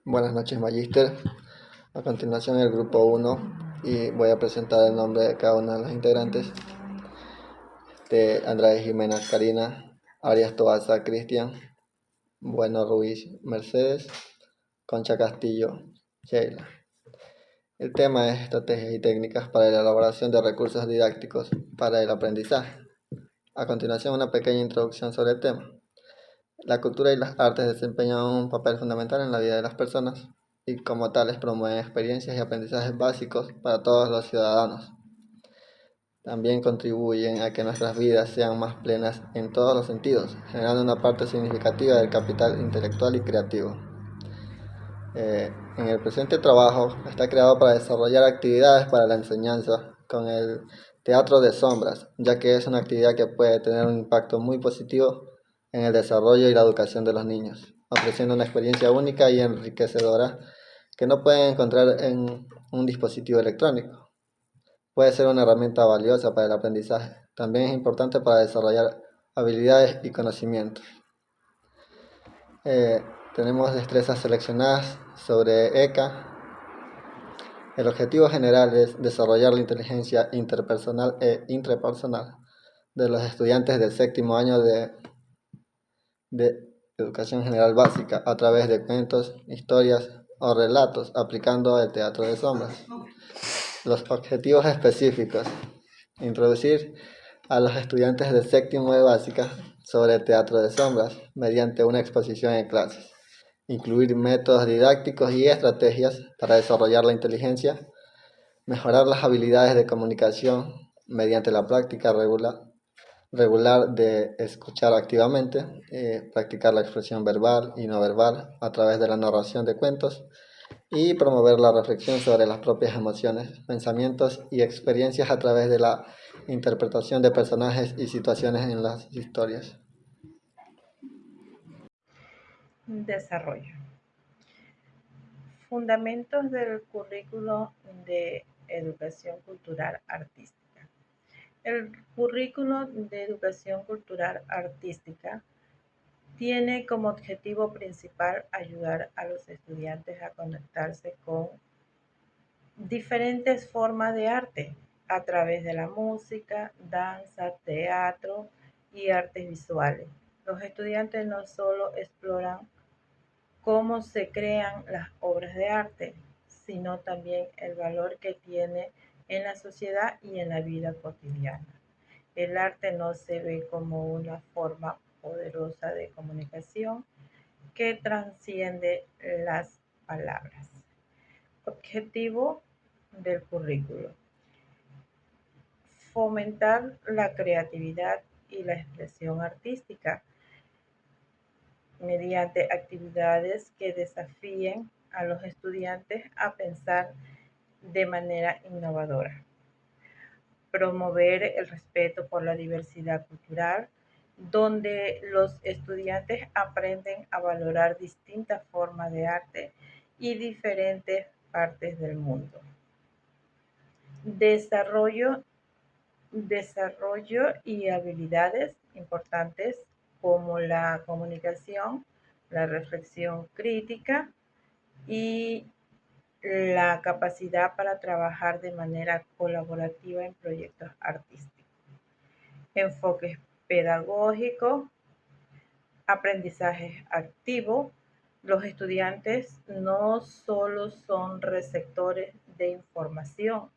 Buenas noches, Magister. A continuación, el grupo 1 y voy a presentar el nombre de cada una de las integrantes: de Andrade Jiménez Karina, Arias Toaza Cristian, Bueno Ruiz Mercedes, Concha Castillo Sheila. El tema es estrategias y técnicas para la elaboración de recursos didácticos para el aprendizaje. A continuación, una pequeña introducción sobre el tema. La cultura y las artes desempeñan un papel fundamental en la vida de las personas y como tales promueven experiencias y aprendizajes básicos para todos los ciudadanos. También contribuyen a que nuestras vidas sean más plenas en todos los sentidos, generando una parte significativa del capital intelectual y creativo. En el presente trabajo está creado para desarrollar actividades para la enseñanza con el teatro de sombras, ya que es una actividad que puede tener un impacto muy positivo en el desarrollo y la educación de los niños, ofreciendo una experiencia única y enriquecedora que no pueden encontrar en un dispositivo electrónico. Puede ser una herramienta valiosa para el aprendizaje. También es importante para desarrollar habilidades y conocimientos. Eh, Tenemos destrezas seleccionadas sobre ECA. El objetivo general es desarrollar la inteligencia interpersonal e intrapersonal de los estudiantes del séptimo año de educación general básica a través de cuentos, historias o relatos, aplicando el teatro de sombras. Los objetivos específicos: introducir a los estudiantes de séptimo de básica sobre el teatro de sombras mediante una exposición en clases. Incluir métodos didácticos y estrategias para desarrollar la inteligencia. Mejorar las habilidades de comunicación mediante la práctica regular de escuchar activamente, practicar la expresión verbal y no verbal a través de la narración de cuentos y promover la reflexión sobre las propias emociones, pensamientos y experiencias a través de la interpretación de personajes y situaciones en las historias. Desarrollo. Fundamentos del currículo de educación cultural artística. El currículo de educación cultural artística tiene como objetivo principal ayudar a los estudiantes a conectarse con diferentes formas de arte a través de la música, danza, teatro y artes visuales. Los estudiantes no solo exploran cómo se crean las obras de arte, sino también el valor que tiene en la sociedad y en la vida cotidiana. El arte no se ve como una forma poderosa de comunicación que trasciende las palabras. Objetivo del currículo: fomentar la creatividad y la expresión artística mediante actividades que desafíen a los estudiantes a pensar de manera innovadora. Promover el respeto por la diversidad cultural, donde los estudiantes aprenden a valorar distintas formas de arte y diferentes partes del mundo. Desarrollo, desarrollo y habilidades importantes como la comunicación, la reflexión crítica y la capacidad para trabajar de manera colaborativa en proyectos artísticos. Enfoques pedagógicos, aprendizaje activo. Los estudiantes no solo son receptores de información,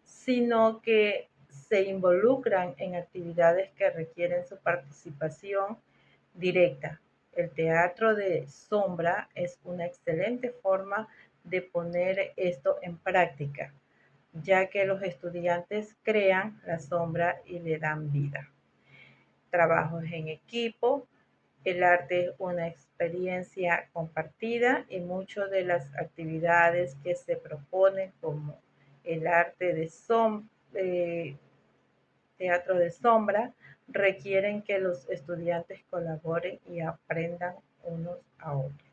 sino que se involucran en actividades que requieren su participación directa. El teatro de sombra es una excelente forma de poner esto en práctica, ya que los estudiantes crean la sombra y le dan vida. Trabajos en equipo. El arte es una experiencia compartida y muchas de las actividades que se proponen como el arte de teatro de sombra requieren que los estudiantes colaboren y aprendan unos a otros.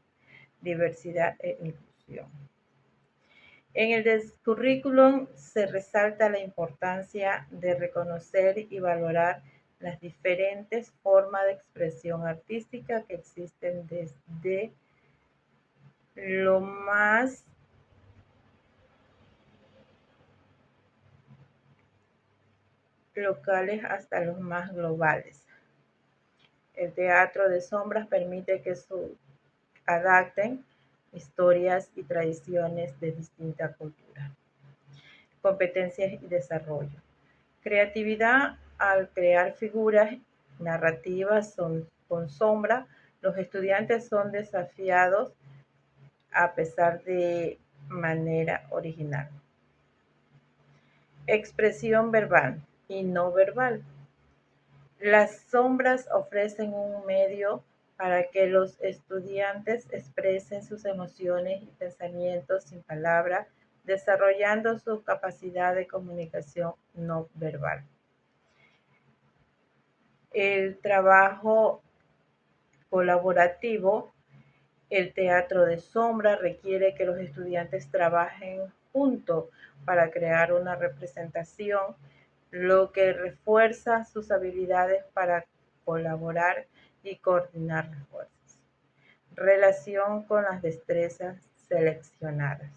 Diversidad e inclusión. En el currículum se resalta la importancia de reconocer y valorar las diferentes formas de expresión artística que existen desde lo más locales hasta los más globales. El teatro de sombras permite que se adapten historias y tradiciones de distinta cultura. Competencias y desarrollo. Creatividad al crear figuras narrativas con sombra, los estudiantes son desafiados a pesar de manera original. Expresión verbal y no verbal. Las sombras ofrecen un medio para que los estudiantes expresen sus emociones y pensamientos sin palabras, desarrollando su capacidad de comunicación no verbal. El trabajo colaborativo, el teatro de sombra requiere que los estudiantes trabajen juntos para crear una representación, lo que refuerza sus habilidades para colaborar y coordinar las fuerzas. Relación con las destrezas seleccionadas.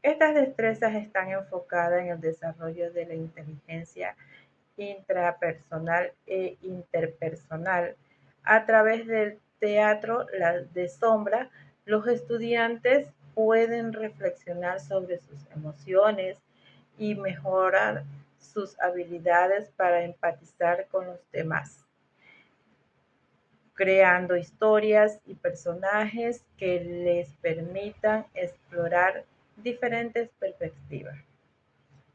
Estas destrezas están enfocadas en el desarrollo de la inteligencia intrapersonal e interpersonal. A través del teatro de sombra, los estudiantes pueden reflexionar sobre sus emociones y mejorar sus habilidades para empatizar con los demás, creando historias y personajes que les permitan explorar diferentes perspectivas.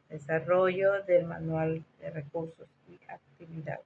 Desarrollo del manual de recursos y actividades.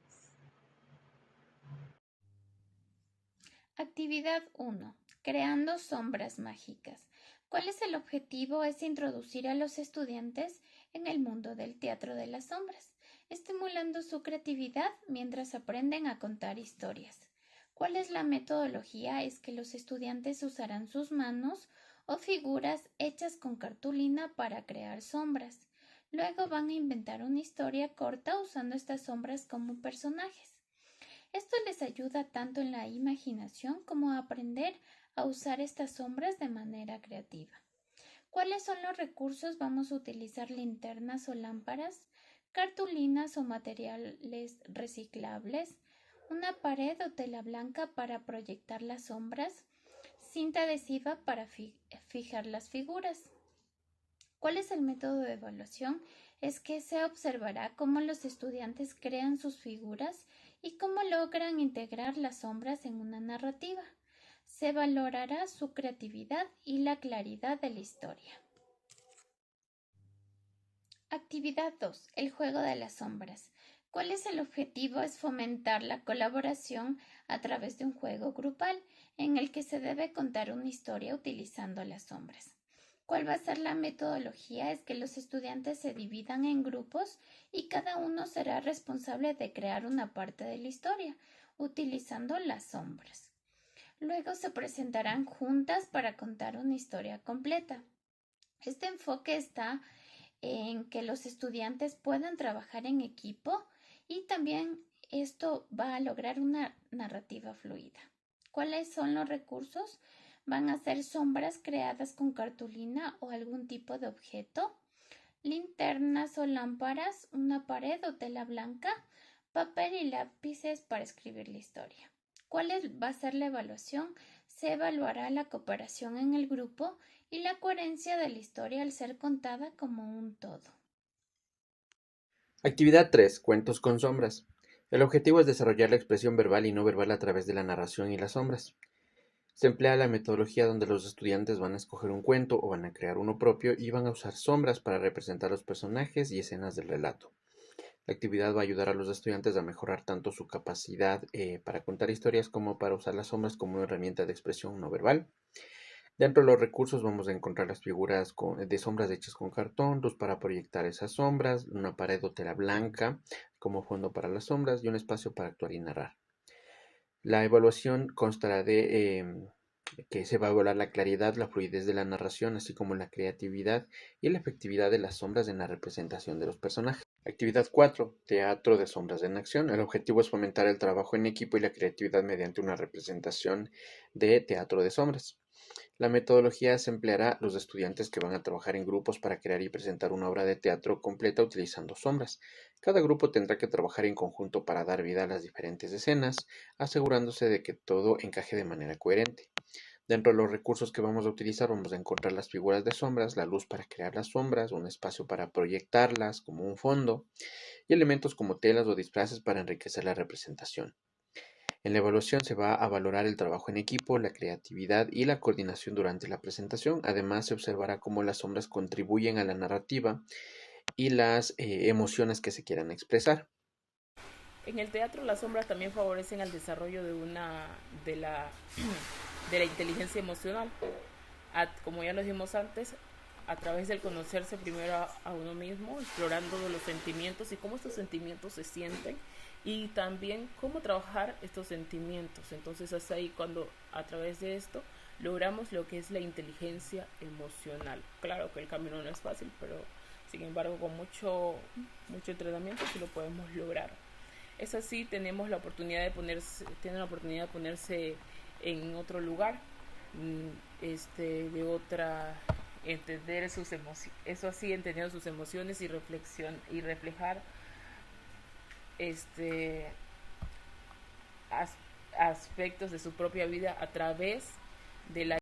Actividad 1. Creando sombras mágicas. ¿Cuál es el objetivo? Es introducir a los estudiantes en el mundo del teatro de las sombras, estimulando su creatividad mientras aprenden a contar historias. ¿Cuál es la metodología? Es que los estudiantes usarán sus manos o figuras hechas con cartulina para crear sombras. Luego van a inventar una historia corta usando estas sombras como personajes. Esto les ayuda tanto en la imaginación como a aprender a usar estas sombras de manera creativa. ¿Cuáles son los recursos? Vamos a utilizar linternas o lámparas, cartulinas o materiales reciclables, una pared o tela blanca para proyectar las sombras, cinta adhesiva para fijar las figuras. ¿Cuál es el método de evaluación? Es que se observará cómo los estudiantes crean sus figuras y cómo logran integrar las sombras en una narrativa. Se valorará su creatividad y la claridad de la historia. Actividad 2. El juego de las sombras. ¿Cuál es el objetivo? Es fomentar la colaboración a través de un juego grupal en el que se debe contar una historia utilizando las sombras. ¿Cuál va a ser la metodología? Es que los estudiantes se dividan en grupos y cada uno será responsable de crear una parte de la historia utilizando las sombras. Luego se presentarán juntas para contar una historia completa. Este enfoque está en que los estudiantes puedan trabajar en equipo y también esto va a lograr una narrativa fluida. ¿Cuáles son los recursos? Van a ser sombras creadas con cartulina o algún tipo de objeto, linternas o lámparas, una pared o tela blanca, papel y lápices para escribir la historia. ¿Cuál va a ser la evaluación? Se evaluará la cooperación en el grupo y la coherencia de la historia al ser contada como un todo. Actividad 3. Cuentos con sombras. El objetivo es desarrollar la expresión verbal y no verbal a través de la narración y las sombras. Se emplea la metodología donde los estudiantes van a escoger un cuento o van a crear uno propio y van a usar sombras para representar los personajes y escenas del relato. La actividad va a ayudar a los estudiantes a mejorar tanto su capacidad para contar historias como para usar las sombras como una herramienta de expresión no verbal. Dentro de los recursos vamos a encontrar las figuras de sombras hechas con cartón, luz para proyectar esas sombras, una pared o tela blanca como fondo para las sombras y un espacio para actuar y narrar. La evaluación constará de que se va a evaluar la claridad, la fluidez de la narración, así como la creatividad y la efectividad de las sombras en la representación de los personajes. Actividad 4. Teatro de sombras en acción. El objetivo es fomentar el trabajo en equipo y la creatividad mediante una representación de teatro de sombras. La metodología se empleará los estudiantes que van a trabajar en grupos para crear y presentar una obra de teatro completa utilizando sombras. Cada grupo tendrá que trabajar en conjunto para dar vida a las diferentes escenas, asegurándose de que todo encaje de manera coherente. Dentro de los recursos que vamos a utilizar vamos a encontrar las figuras de sombras, la luz para crear las sombras, un espacio para proyectarlas como un fondo y elementos como telas o disfraces para enriquecer la representación. En la evaluación se va a valorar el trabajo en equipo, la creatividad y la coordinación durante la presentación. Además, se observará cómo las sombras contribuyen a la narrativa y las emociones que se quieran expresar. En el teatro las sombras también favorecen al desarrollo de la, de la inteligencia emocional. Como ya lo dijimos antes, a través del conocerse primero a uno mismo, explorando los sentimientos y cómo estos sentimientos se sienten y también cómo trabajar estos sentimientos. Entonces es ahí cuando a través de esto logramos lo que es la inteligencia emocional. Claro que el camino no es fácil, pero sin embargo con mucho entrenamiento sí lo podemos lograr. Es así, tenemos la oportunidad de ponerse en otro lugar, de otra, entender sus emociones, eso así, entendiendo sus emociones y reflejar aspectos de su propia vida a través de la